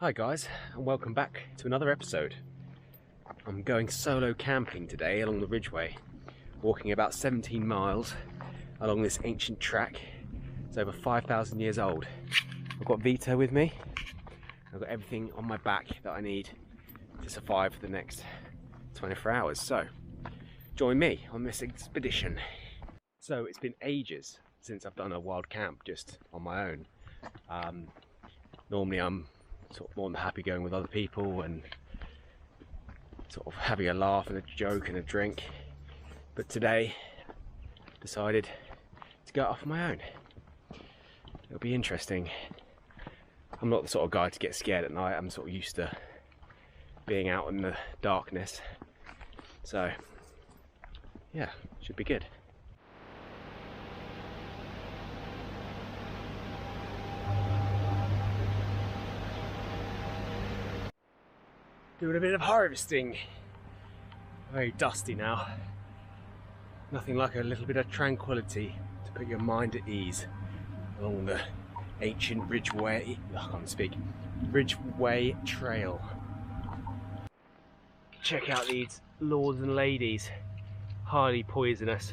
Hi guys, and welcome back to another episode. I'm going solo camping today along the Ridgeway, walking about 17 miles along this ancient track. It's over 5,000 years old. I've got Vito with me. I've got everything on my back that I need to survive for the next 24 hours. So, join me on this expedition. So, it's been ages since I've done a wild camp just on my own. Normally I'm sort of more than happy going with other people and sort of having a laugh and a joke and a drink, but today decided to go off on my own. It'll be interesting. I'm not the sort of guy to get scared at night. I'm sort of used to being out in the darkness, so yeah, should be good. Doing a bit of harvesting. Very dusty now. Nothing like a little bit of tranquility to put your mind at ease along the ancient Ridgeway, I can't speak, Ridgeway Trail. Check out these lords and ladies, highly poisonous.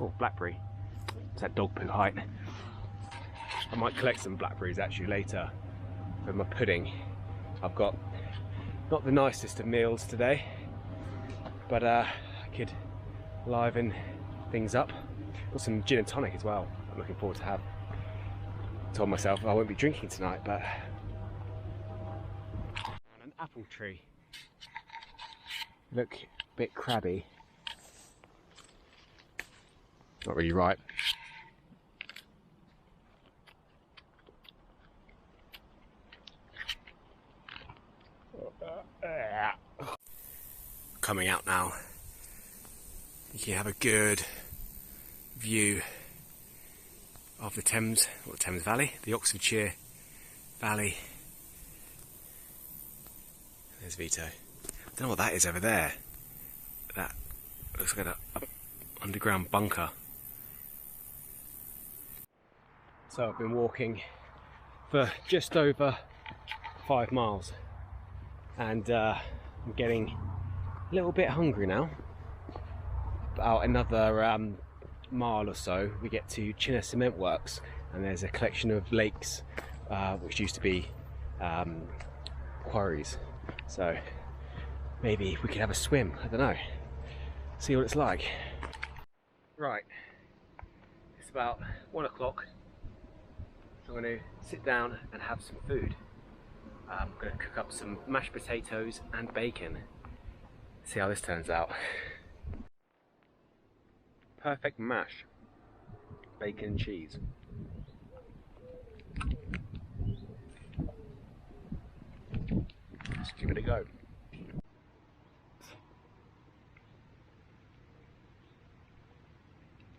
Oh, blackberry. It's that dog poo height. I might collect some blackberries actually later for my pudding. I've got not the nicest of meals today, but I could liven things up. Got some gin and tonic as well. I'm looking forward to have. Told myself I won't be drinking tonight, but an apple tree. Look a bit crabby. Not really ripe. Coming out now, you can have a good view of the Thames, or the Thames Valley, the Oxfordshire Valley. There's Vito. I don't know what that is over there. That looks like an underground bunker. So I've been walking for just over 5 miles, and I'm getting a little bit hungry now. About another mile or so we get to Chinner Cement Works, and there's a collection of lakes which used to be quarries, so maybe we could have a swim, I don't know, see what it's like. Right, it's about 1 o'clock, so I'm going to sit down and have some food. I'm going to cook up some mashed potatoes and bacon. See how this turns out. Perfect mash. Bacon and cheese. Let's give it a go.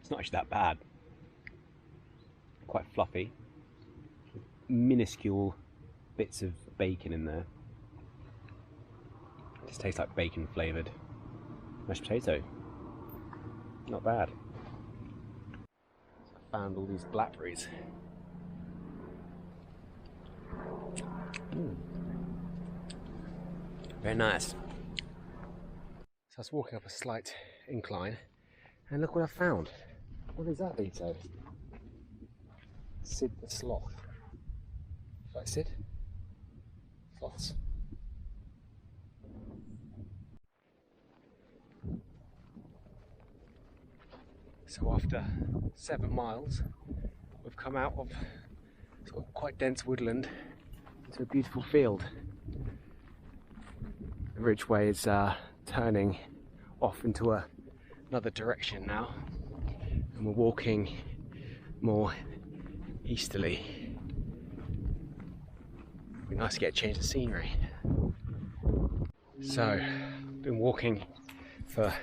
It's not actually that bad. Quite fluffy. Minuscule bits of bacon in there. It just tastes like bacon flavoured mashed potato. Not bad. So I found all these blackberries. Very nice. So I was walking up a slight incline, and look what I found. What is that, Vito? Sid the sloth. Right, Sid? Sloths. So after 7 miles, we've come out of sort of quite dense woodland into a beautiful field. The Ridgeway is turning off into another direction now, and we're walking more easterly. It'd be nice to get a change of scenery. So, been walking for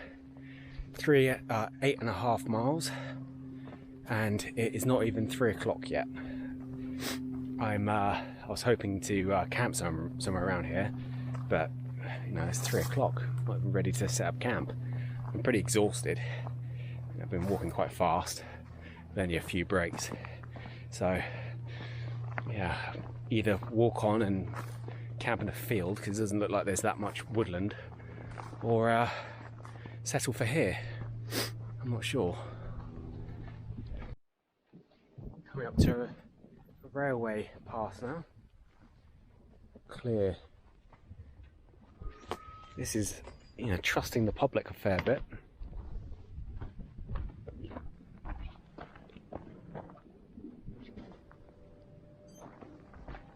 8.5 miles, and it is not even 3 o'clock yet. I was hoping to camp somewhere around here, but you know, it's 3 o'clock. I'm not even ready to set up camp. I'm pretty exhausted. I've been walking quite fast, with only a few breaks. So yeah, either walk on and camp in a field, because it doesn't look like there's that much woodland, or settle for here. I'm not sure. Coming up to a railway path now. Clear. This is, you know, trusting the public a fair bit.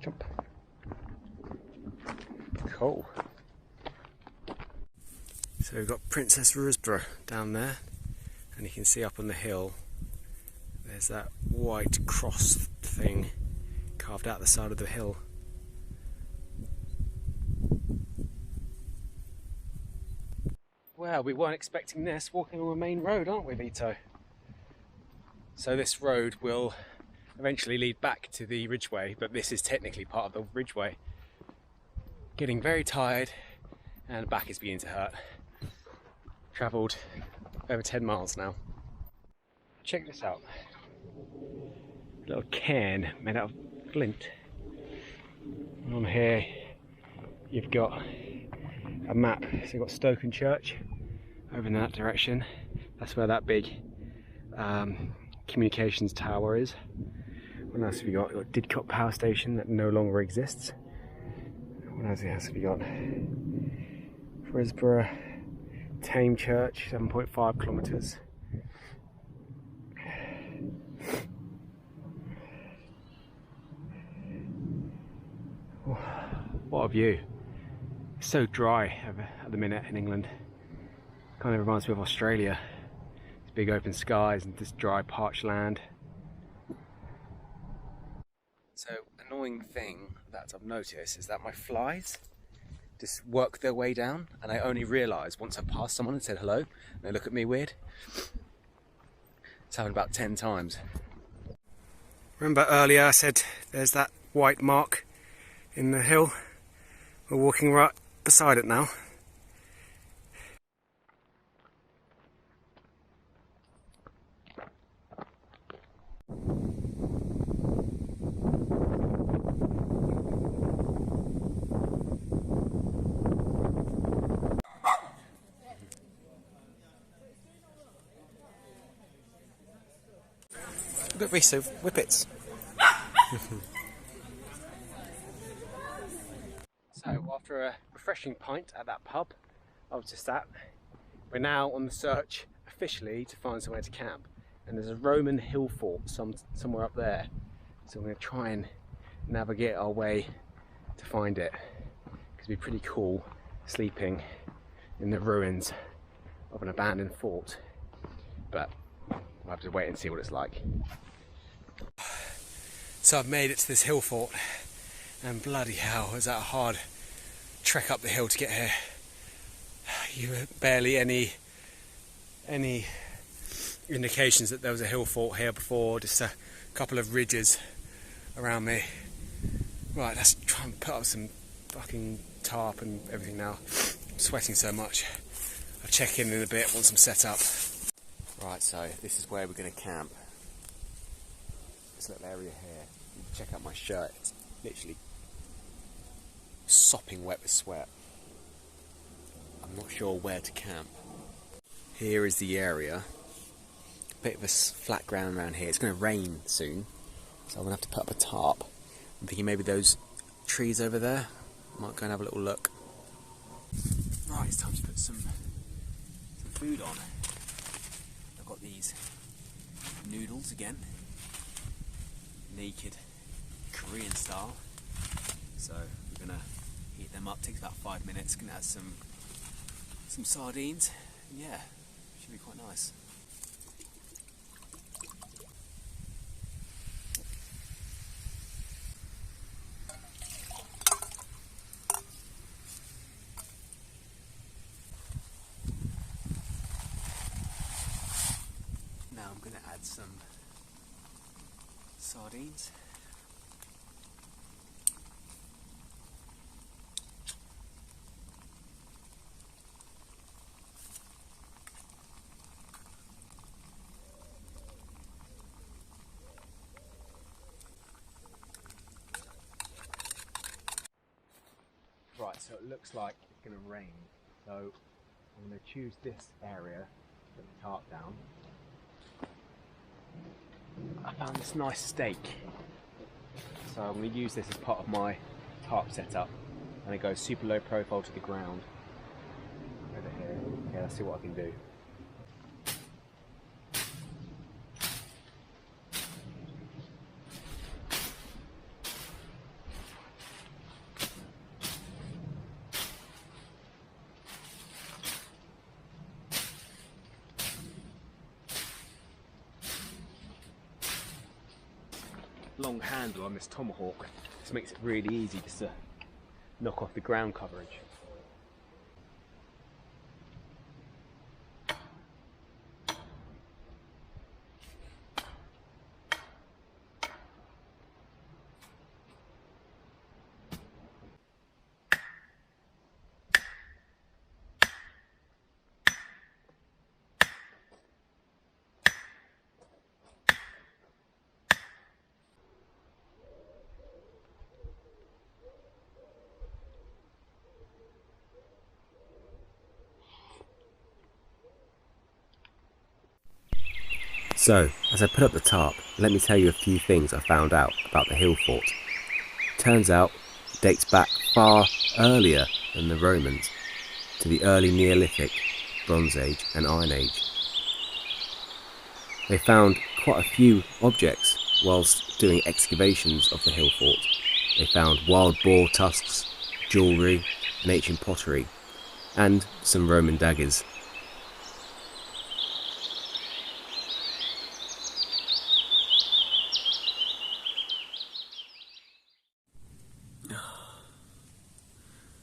Jump. Cool. So we've got Princess Ridgeway down there, and you can see up on the hill there's that white cross thing carved out the side of the hill. Well, we weren't expecting this, walking on the main road, aren't we, Vito? So this road will eventually lead back to the Ridgeway, but this is technically part of the Ridgeway. Getting very tired and the back is beginning to hurt. Travelled over 10 miles now. Check this out. A little cairn made out of flint. And on here you've got a map. So you've got Stoke Church over in that direction. That's where that big communications tower is. What else have you got? You've got Didcot Power Station that no longer exists. What else have you got? Frisborough Tame Church, 7.5 kilometres. What a view. It's so dry at the minute in England. Kind of reminds me of Australia. It's big open skies and this dry parched land. So, annoying thing that I've noticed is that my flies just work their way down, and I only realise once I've passed someone and said hello, and they look at me weird. It's happened about 10 times. Remember earlier I said there's that white mark in the hill? We're walking right beside it now. Look at Riso, whippets. So after a refreshing pint at that pub I was just at, we're now on the search officially to find somewhere to camp. And there's a Roman hill fort somewhere up there. So we're going to try and navigate our way to find it. Because it'd be pretty cool sleeping in the ruins of an abandoned fort. But we'll have to wait and see what it's like. So I've made it to this hill fort, and bloody hell, is that a hard trek up the hill to get here. You had barely any indications that there was a hill fort here before, just a couple of ridges around me. Right, let's try and put up some fucking tarp and everything now. I'm sweating so much. I'll check in a bit once I'm set up. Right, so this is where we're going to camp. This little area here. You can check out my shirt. It's literally sopping wet with sweat. I'm not sure where to camp. Here is the area. A bit of a flat ground around here. It's going to rain soon, so I'm going to have to put up a tarp. I'm thinking maybe those trees over there. Might go and have a little look. Right, it's time to put some food on. I've got these noodles again. Naked Korean style. So we're gonna heat them up. Takes about 5 minutes. Gonna add some sardines. And yeah, should be quite nice. Now I'm gonna add some sardines. so it looks like it's going to rain. So I'm going to choose this area, put the tarp down. I found this nice stake, so I'm going to use this as part of my tarp setup, and it goes super low profile to the ground over here. Okay, let's see what I can do. Long handle on this tomahawk. This makes it really easy just to knock off the ground coverage. So, as I put up the tarp, let me tell you a few things I found out about the hill fort. Turns out it dates back far earlier than the Romans, to the early Neolithic, Bronze Age and Iron Age. They found quite a few objects whilst doing excavations of the hill fort. They found wild boar tusks, jewellery and ancient pottery, and some Roman daggers.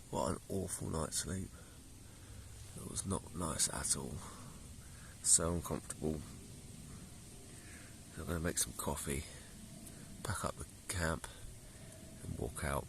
What an awful night's sleep. It was not nice at all. So uncomfortable. So I'm going to make some coffee, pack up the camp and walk out.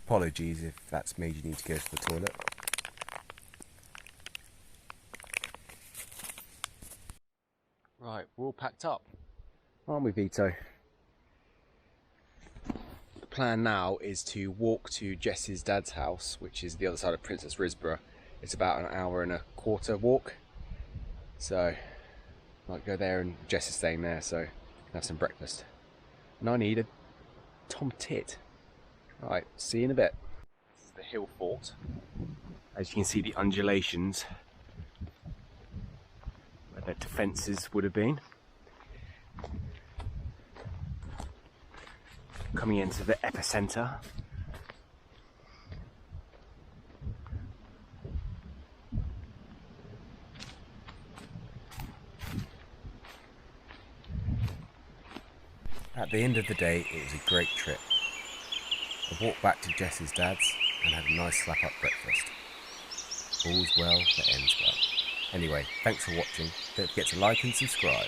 Apologies if that's made you need to go to the toilet. Right, we're all packed up, aren't we, Vito? The plan now is to walk to Jess's dad's house, which is the other side of Princess Risborough. It's about an hour and a quarter walk, so I might go there, and Jess is staying there, so have some breakfast. And I need a tom tit. Right, see you in a bit. This is the hill fort. As you can see, the undulations where the defences would have been. Coming into the epicentre. At the end of the day, it was a great trip. I walked back to Jess's dad's and had a nice slap-up breakfast. All's well that ends well. Anyway, thanks for watching. Don't forget to like and subscribe.